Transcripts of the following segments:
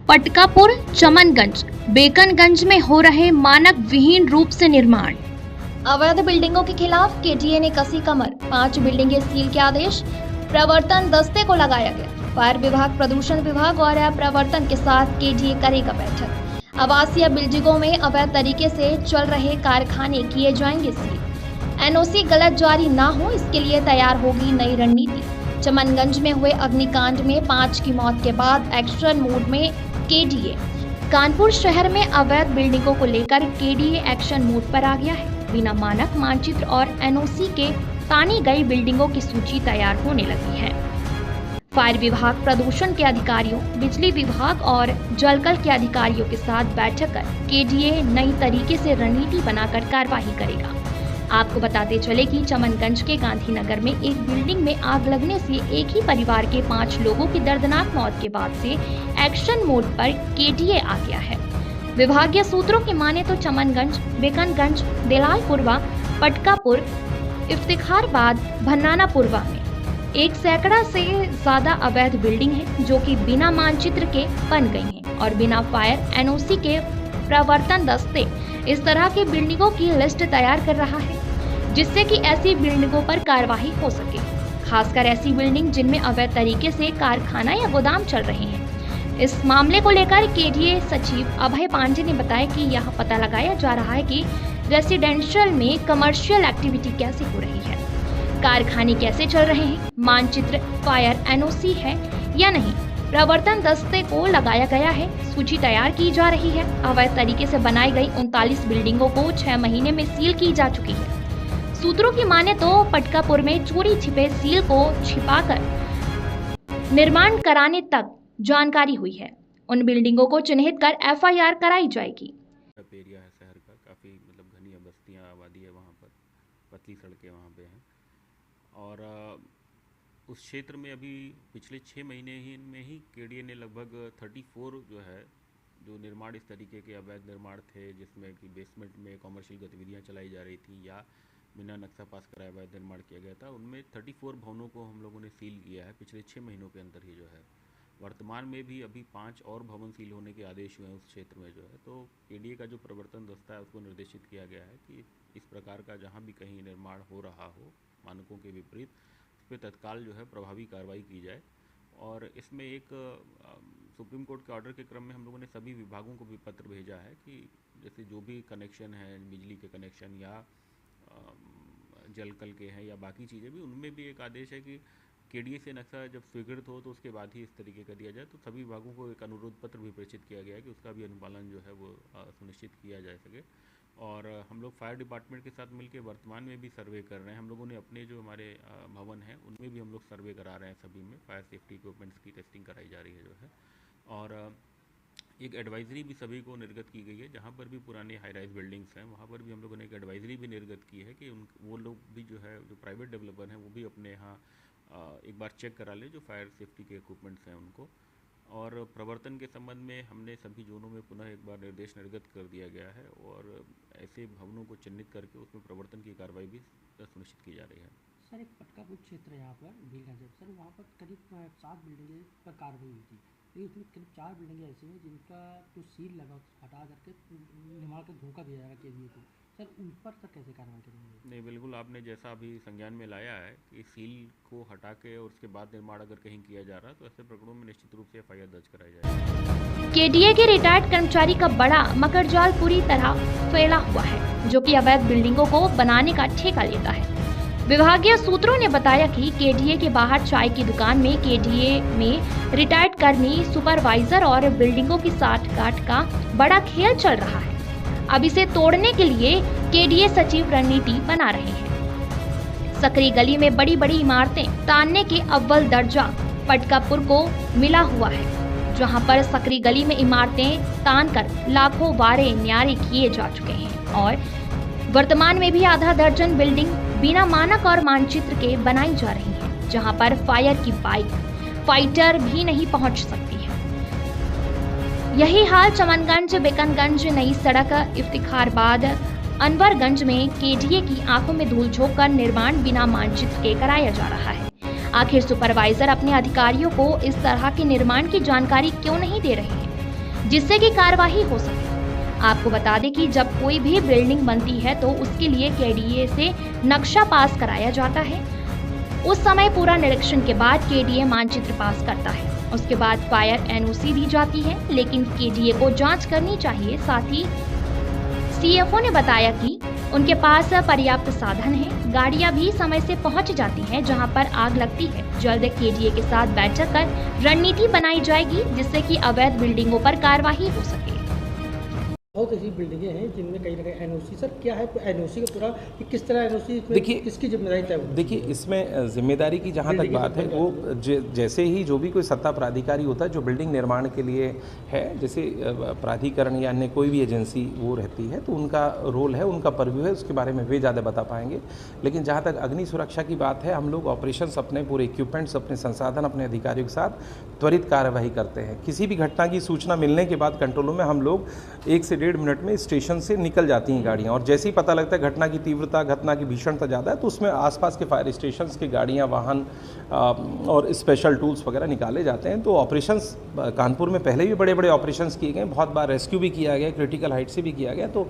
पटकापुर, चमनगंज, बेकनगंज में हो रहे मानक विहीन रूप से निर्माण। अवैध बिल्डिंगों के खिलाफ केडीए ने कसी कमर, 5 बिल्डिंगें सील के आदेश। प्रवर्तन दस्ते को लगाया गया। फायर विभाग, प्रदूषण विभाग और प्रवर्तन के साथ केडीए करेगा बैठक। आवासीय बिल्डिंगों में अवैध तरीके से चल रहे कारखाने किए जाएंगे सील। एनओसी गलत जारी ना हो, इसके लिए तैयार होगी नई रणनीति। चमनगंज में हुए अग्निकांड में 5 की मौत के बाद एक्शन मोड में केडीए। कानपुर शहर में अवैध बिल्डिंगों को लेकर केडीए एक्शन मोड पर आ गया है। बिना मानक मानचित्र और एनओसी के तानी गई बिल्डिंगों की सूची तैयार होने लगी है। फायर विभाग, प्रदूषण के अधिकारियों, बिजली विभाग और जलकल के अधिकारियों के साथ बैठक कर केडीए नई तरीके से रणनीति बनाकर कार्रवाई करेगा। आपको बताते चले कि चमनगंज के गांधीनगर में एक बिल्डिंग में आग लगने से एक ही परिवार के 5 लोगों की दर्दनाक मौत के बाद से एक्शन मोड पर केडीए आ गया है। विभागीय सूत्रों की माने तो चमनगंज, बेकनगंज, देलालपुरवा, पटकापुर, इफ्तिखाराबाद, भन्नानापुरवा में 1 सैकड़ा से ज्यादा अवैध बिल्डिंग है जो कि बिना मानचित्र के बन गई हैं और बिना फायर एनओसी के प्रवर्तन दस्ते इस तरह के बिल्डिंगों की लिस्ट तैयार कर रहा है, जिससे कि ऐसी बिल्डिंगों पर कार्रवाई हो सके, खासकर ऐसी बिल्डिंग जिनमें अवैध तरीके से कारखाना या गोदाम चल रहे हैं। इस मामले को लेकर केडीए सचिव अभय पांडे ने बताया कि यह पता लगाया जा रहा है कि रेसिडेंशियल में कमर्शियल एक्टिविटी कैसे हो रही है, कारखाने कैसे चल रहे हैं, मानचित्र, फायर एनओसी है या नहीं। प्रवर्तन दस्ते को लगाया गया है, सूची तैयार की जा रही है। अवैध तरीके से बनाई गई 39 बिल्डिंगों को 6 महीने में सील की जा चुकी है। सूत्रों की माने तो पटकापुर में चोरी छिपे सील को छिपाकर निर्माण कराने तक जानकारी हुई है। उन बिल्डिंगों को चिन्हित कर एफआईआर कराई जाएगी। एरिया है शहर का, काफ़ी घनी बस्तियाँ, आबादी है वहाँ पर, पतली सड़कें वहाँ पे हैं और उस क्षेत्र में अभी पिछले 6 महीने में ही केडीए ने लगभग 34 जो निर्माण इस तरीके के अवैध निर्माण थे, जिसमें कि बेसमेंट में कॉमर्शियल गतिविधियां चलाई जा रही थी या बिना नक्शा पास कराए अवैध निर्माण किया गया था, उनमें 34 भवनों को हम लोगों ने सील किया है पिछले 6 महीनों के अंदर ही वर्तमान में भी अभी 5 और भवन सील होने के आदेश हुए हैं उस क्षेत्र में तो केडीए का जो प्रवर्तन दस्ता है उसको निर्देशित किया गया है कि इस प्रकार का जहाँ भी कहीं निर्माण हो रहा हो मानकों के विपरीत, पे तत्काल प्रभावी कार्रवाई की जाए। और इसमें एक सुप्रीम कोर्ट के ऑर्डर के क्रम में हम लोगों ने सभी विभागों को भी पत्र भेजा है कि जैसे जो भी कनेक्शन है, बिजली के कनेक्शन या जलकल के हैं या बाकी चीज़ें भी, उनमें भी एक आदेश है कि केडीए से नक्शा जब स्वीकृत हो तो उसके बाद ही इस तरीके का दिया जाए। तो सभी विभागों को एक अनुरोध पत्र भी प्रेषित किया गया है कि उसका भी अनुपालन वो सुनिश्चित किया जा सके। और हम लोग फायर डिपार्टमेंट के साथ मिलकर वर्तमान में भी सर्वे कर रहे हैं। हम लोगों ने अपने जो हमारे भवन हैं उनमें भी हम लोग सर्वे करा रहे हैं, सभी में फायर सेफ्टी इक्विपमेंट्स की टेस्टिंग कराई जा रही है और एक एडवाइजरी भी सभी को निर्गत की गई है। जहाँ पर भी पुराने हाई राइज बिल्डिंग्स हैं वहाँ पर भी हम लोगों ने एक एडवाइजरी भी निर्गत की है कि वो लोग भी जो प्राइवेट डेवलपर हैं वो भी अपने यहाँ एक बार चेक करा ले जो फायर सेफ्टी के इक्विपमेंट्स हैं उनको। और प्रवर्तन के संबंध में हमने सभी जोनों में पुनः एक बार निर्देश निर्गत कर दिया गया है और ऐसे भवनों को चिन्हित करके उसमें प्रवर्तन की कार्रवाई भी सुनिश्चित की जा रही है। सर, एक पटकापुर क्षेत्र है यहाँ पर भीलगंज, सर वहाँ पर करीब 7 बिल्डिंगें पर कार्रवाई हुई थी, लेकिन उसमें करीब 4 बिल्डिंगें ऐसी हैं जिनका जो सील लगा हटा करके निर्माण का धोखा दिया जाएगा केडीए को। सर उन पर सर कैसे कार्रवाई करेंगे? नहीं, बिल्कुल आपने जैसा अभी संज्ञान में लाया है कि सील को हटा के और उसके बाद निर्माण अगर कहीं किया जा रहा है तो ऐसे प्रकरणों में निश्चित रूप से एफआईआर दर्ज कराई जाएगी। केडीए के रिटायर्ड कर्मचारी का बड़ा मकड़जाल पूरी तरह फैला हुआ है, जो कि अवैध बिल्डिंगों को बनाने का ठेका लेता है। विभागीय सूत्रों ने बताया कि केडीए के बाहर चाय की दुकान में केडीए में रिटायर्ड कर्मी, सुपरवाइजर और बिल्डिंगों की साठगांठ का बड़ा खेल चल रहा है। अब इसे तोड़ने के लिए केडीए सचिव रणनीति बना रहे हैं। सकरी गली में बड़ी बड़ी इमारतें तानने के अव्वल दर्जा पटकापुर को मिला हुआ है, जहां पर सकरी गली में इमारतें तानकर लाखों वारे न्यारे किए जा चुके हैं और वर्तमान में भी आधा दर्जन बिल्डिंग बिना मानक और मानचित्र के बनाई जा रही है, जहां पर फायर की बाइक, फाइटर भी नहीं पहुंच सकती है। यही हाल चमनगंज, बेकनगंज, नई सड़क, इफ्तिखाराबाद, अनवरगंज में केडीए की आंखों में धूल झोंक कर निर्माण बिना मानचित्र के कराया जा रहा है। आखिर सुपरवाइजर अपने अधिकारियों को इस तरह के निर्माण की जानकारी क्यों नहीं दे रहे हैं? जिससे कि कार्यवाही हो सके। आपको बता दें कि जब कोई भी बिल्डिंग बनती है तो उसके लिए केडीए से नक्शा पास कराया जाता है। उस समय पूरा निरीक्षण के बाद केडीए मानचित्र पास करता है। उसके बाद फायर एनओसी दी जाती है, लेकिन केडीए को जांच करनी चाहिए। साथ ही सीएफओ ने बताया कि उनके पास पर्याप्त साधन है, गाड़ियां भी समय से पहुंच जाती हैं जहां पर आग लगती है। जल्द केडीए के साथ बैठक कर रणनीति बनाई जाएगी, जिससे कि अवैध बिल्डिंगों पर कार्यवाही हो सके। बहुत ऐसी बिल्डिंगें हैं जिनमें कहीं ना कहीं एनओसी, सर क्या है एनओसी का पूरा कि किस तरह एनओसी, देखिए किसकी जिम्मेदारी तय होगी? देखिए, इसमें जिम्मेदारी की जहाँ तक बात है, वो जैसे ही जो भी कोई सत्ता प्राधिकारी होता है जो बिल्डिंग निर्माण के लिए है, जैसे प्राधिकरण या अन्य कोई भी एजेंसी वो रहती है, तो उनका रोल है, उनका परव्यू है, उसके बारे में वे ज़्यादा बता पाएंगे। लेकिन जहाँ तक अग्नि सुरक्षा की बात है, हम लोग ऑपरेशंस अपने पूरे इक्विपमेंट्स, अपने संसाधन, अपने अधिकारियों के साथ त्वरित कार्यवाही करते हैं। किसी भी घटना की सूचना मिलने के बाद कंट्रोल रूम में हम लोग 1 से 1.5 मिनट में स्टेशन से निकल जाती हैं गाड़ियाँ, और जैसे ही पता लगता है घटना की तीव्रता, घटना की भीषणता ज़्यादा है, तो उसमें आसपास के फायर स्टेशंस की गाड़ियाँ, वाहन और स्पेशल टूल्स वगैरह निकाले जाते हैं। तो ऑपरेशंस कानपुर में पहले भी बड़े बड़े ऑपरेशंस किए गए, बहुत बार रेस्क्यू भी किया गया, क्रिटिकल हाइट से भी किया गया, तो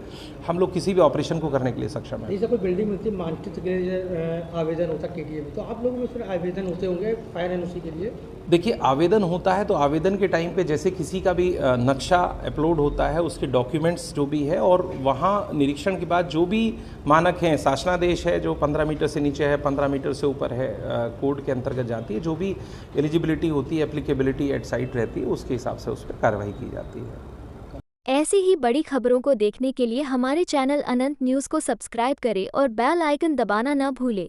हम लोग किसी भी ऑपरेशन को करने के लिए सक्षम है। जैसे कोई बिल्डिंग मिलती है, मानचित्र के लिए आवेदन होता है केडीए में, तो आप लोगों में फिर आवेदन होते होंगे फायर एनओसी के लिए? देखिए, आवेदन होता है तो आवेदन के टाइम पे जैसे किसी का भी नक्शा अपलोड होता है, उसके डॉक्यूमेंट्स जो भी है, और वहाँ निरीक्षण के बाद जो भी मानक हैं, शासनादेश है जो 15 मीटर से नीचे है, 15 मीटर से ऊपर है, कोड के अंतर्गत जाती है, जो भी एलिजिबिलिटी होती है, एप्लीकेबिलिटी एट साइट रहती है, उसके हिसाब से उस पर कार्रवाई की जाती है। ऐसी ही बड़ी खबरों को देखने के लिए हमारे चैनल अनंत न्यूज़ को सब्सक्राइब करें और बेल आइकन दबाना न भूलें।